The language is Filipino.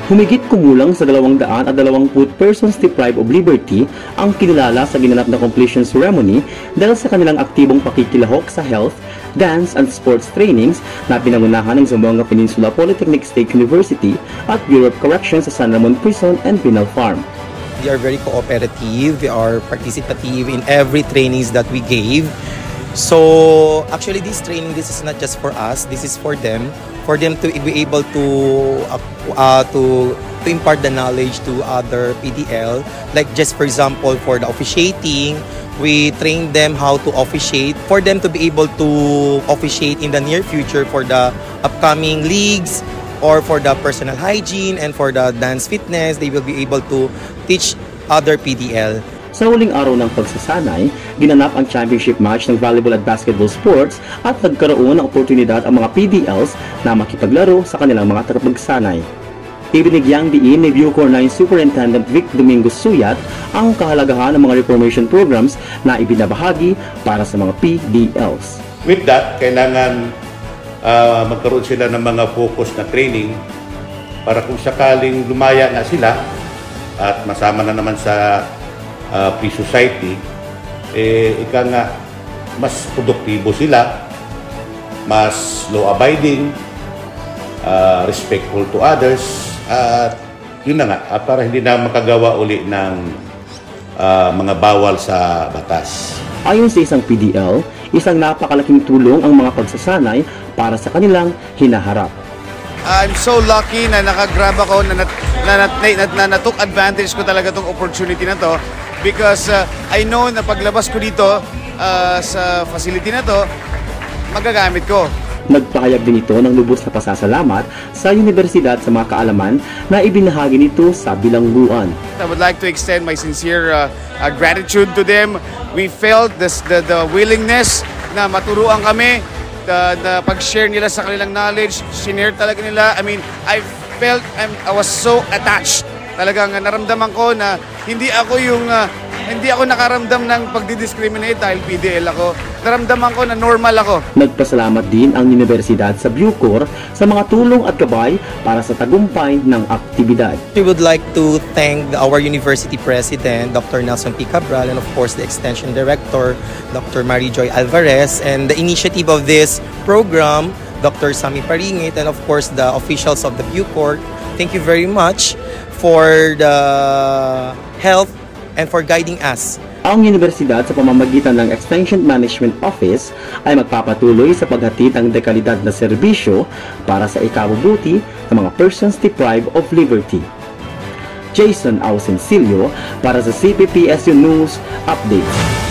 Humigit kumulang sa 220 persons deprived of liberty ang kinilala sa ginanap na completion ceremony dahil sa kanilang aktibong pakikilahok sa health, dance and sports trainings na pinangunahan ng Zamboanga Peninsula Polytechnic State University at Bureau of Corrections sa San Ramon Prison and Penal Farm. They are very cooperative, they are participative in every trainings that we gave. So actually this training, this is not just for us, this is for them to be able to impart the knowledge to other PDL. Like just for example, for the officiating, we train them how to officiate, for them to be able to officiate in the near future for the upcoming leagues, or for the personal hygiene and for the dance fitness, they will be able to teach other PDL. Sa huling araw ng pagsasanay, ginanap ang championship match ng volleyball at basketball sports at nagkaroon ng oportunidad ang mga PDLs na makipaglaro sa kanilang mga tagapagsanay. Ibinigyang diin ni Bucor 9 Superintendent Vic Domingo Suyat ang kahalagahan ng mga reformation programs na ibinabahagi para sa mga PDLs. With that, kailangan magkaroon sila ng mga focus na training para kung sakaling lumaya na sila at masama na naman sa free society, ika nga, mas produktibo sila, mas law-abiding, respectful to others, at yun na nga, para hindi na makagawa uli ng mga bawal sa batas. Ayon sa isang PDL, isang napakalaking tulong ang mga pagsasanay para sa kanilang hinaharap. I'm so lucky na nakagrab ako, na took advantage ko talaga itong opportunity na to because I know na paglabas ko dito sa facility na to, magagamit ko. Nagpahayag din ito ng lubos na pasasalamat sa universidad sa mga kaalaman na ibinahagi nito sa bilangguan. I would like to extend my sincere gratitude to them. We felt the willingness na maturuan kami, na pag-share nila sa kanilang knowledge, sinare talaga nila. I mean, I was so attached. Talagang naramdaman ko na hindi ako nakaramdam ng pagdi-discriminate dahil PDL ako. Naramdaman ko na normal ako. Nagpasalamat din ang universidad sa Bucor sa mga tulong at gabay para sa tagumpay ng aktibidad. We would like to thank our university president, Dr. Nelson P. Cabral, and of course the extension director, Dr. Marie Joy Alvarez, and the initiative of this program, Dr. Sammy Paringit, and of course the officials of the Bucor. Thank you very much for the help and for guiding us. Ang universidad sa pamamagitan ng Extension Management Office ay magpapatuloy sa paghatid ng dekalidad na serbisyo para sa ikabubuti ng mga persons deprived of liberty. Jason Ausencillo para sa CPPSU News Updates.